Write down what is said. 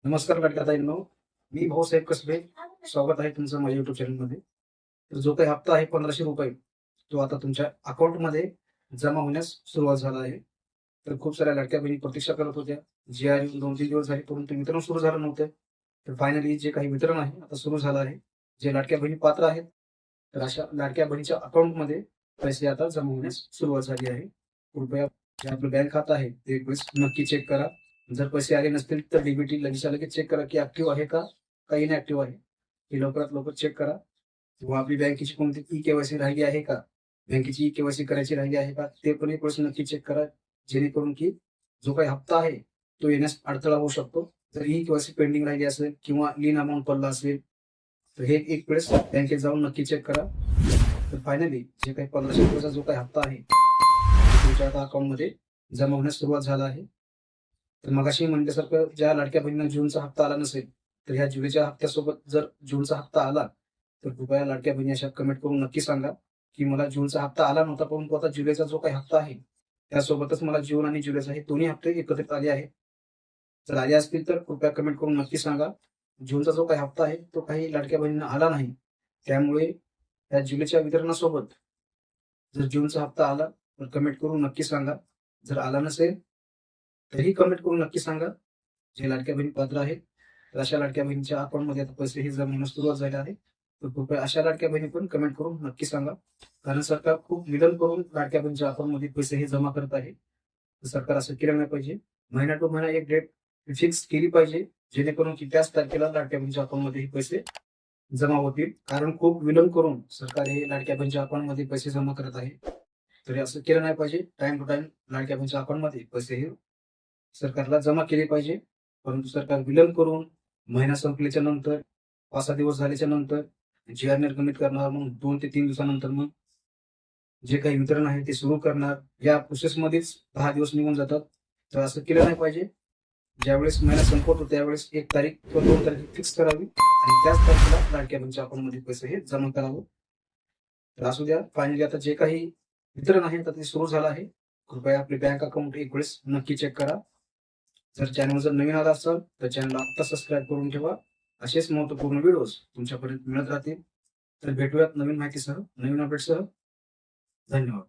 नमस्कार लाडक्या ताईंनो, मी भाऊसाहेब कसबे. स्वागत आहे तुमचं माझ्या युट्यूब चॅनलमध्ये. तर जो काही हप्ता आहे ₹1500, तो आता तुमच्या अकाउंटमध्ये जमा होण्यास सुरुवात झाला आहे. तर खूप साऱ्या लाडक्या बहिणी प्रतीक्षा करत होत्या. जी आर येऊन 2-3 दिवस झाले, परंतु वितरण सुरू झालं नव्हतं. तर फायनली जे काही वितरण आहे आता सुरू झालं आहे. जे लाडक्या बहिणी पात्र आहेत, तर अशा लाडक्या बहिणीच्या अकाउंटमध्ये पैसे आता जमा होण्यास सुरुवात झाली आहे. कृपया जे आपलं बँक खातं आहे ते एकवेळेस नक्की चेक करा. जर पैसे आले नसतील तर डीबीटी लगेचच्या लगेच चेक करा की ऍक्टिव्ह आहे का, का इनऍक्टिव्ह आहे. हे लवकरात लवकर चेक करा. किंवा आपली बँकेची कोणती ई-केवायसी राहिली आहे का, बँकेची ई-केवायसी करायची राहिली आहे का, ते पण एक वेळेस नक्की चेक करा. जेणेकरून की जो काही हप्ता आहे तो येण्यास अडथळा होऊ शकतो. जर ई-केवायसी पेंडिंग राहिली असेल किंवा लीन अमाउंट पडला असेल, तर हे एक वेळेस बँकेत जाऊन नक्की चेक करा. तर फायनली जे काही ₹1500 जो काही हप्ता आहे, तुमच्या आता अकाउंटमध्ये जमा होण्यास सुरुवात झाला आहे. तर मगाशी म्हटल्यासारखं ज्या लाडक्या बहिणींना जूनचा हप्ता आला नसेल, तर ह्या जुलैच्या हप्त्यासोबत जर जूनचा हप्ता आला, तर कृपया लाडक्या बहिणी अशा कमेंट करून नक्की सांगा, की मला जूनचा हप्ता आला नव्हता, परंतु आता जुलैचा जो काही हप्ता आहे, त्यासोबतच मला जून आणि जुलैचा हे दोन्ही हप्ते एकत्रित आले आहेत. जर आले असतील तर कृपया कमेंट करून नक्की सांगा. जूनचा जो काही हप्ता आहे, तो काही लाडक्या बहिणींना आला नाही. त्यामुळे त्या जुलैच्या वितरणासोबत जर जूनचा हप्ता आला, तर कमेंट करून नक्की सांगा. जर आला नसेल, तरीही कमेंट करून नक्की सांगा. जे लाडक्या बहीण पात्र आहेत, तर अशा लाडक्या बहिणीच्या अकाउंटमध्ये आता पैसे हे जमा होण्यास सुरुवात झाली आहे. तर कृपया अशा लाडक्या बहिणी पण कमेंट करून नक्की सांगा. कारण सरकार खूप विलंब करून लाडक्या बहिणीच्या अकाउंटमध्ये पैसे हे जमा करत आहे. तर सरकार असं केलं नाही पाहिजे. महिना टू महिना एक डेट फिक्स केली पाहिजे, जेणेकरून की त्याच तारखेला लाडक्या बहिणीच्या अकाउंटमध्ये हे पैसे जमा होतील. कारण खूप विलंब करून सरकार हे लाडक्या बहिणीच्या अकाउंटमध्ये पैसे जमा करत आहे. तर हे असं केलं नाही पाहिजे. टाइम टू टाइम लाडक्या बहिणीच्या अकाउंटमध्ये पैसे हे सरकारला जमा केले पाहिजे. परंतु सरकार विलंब करून महिना संपल्याच्या नंतर 5-6 दिवस झाल्याच्या नंतर जी-आर निर्गमित करणार. मग 2 ते 3 दिवसानंतर मग जे काही वितरण आहे ते सुरू करणार. या प्रोसेसमध्येच 10 दिवस निघून जातात. तर असं केलं नाही पाहिजे. ज्यावेळेस महिना संपतो त्यावेळेस 1 तारीख किंवा 2 तारीख फिक्स करावी आणि त्याच तारखेला लाडक्या बहिणीच्या अकाउंटमध्ये पैसे हे जमा करावं. तर असू द्या. फायनली आता जे काही वितरण आहे तर ते सुरू झालं आहे. कृपया आपले बँक अकाउंट एक वेळेस नक्की चेक करा. जर नवीन आला असाल तर चॅनलला आत्ता सबस्क्राईब करून ठेवा. असेच महत्त्वपूर्ण व्हिडिओज तुमच्यापर्यंत मिळत राहतील. तर भेटूयात नवीन माहितीसह, नवीन अपडेटसह. धन्यवाद.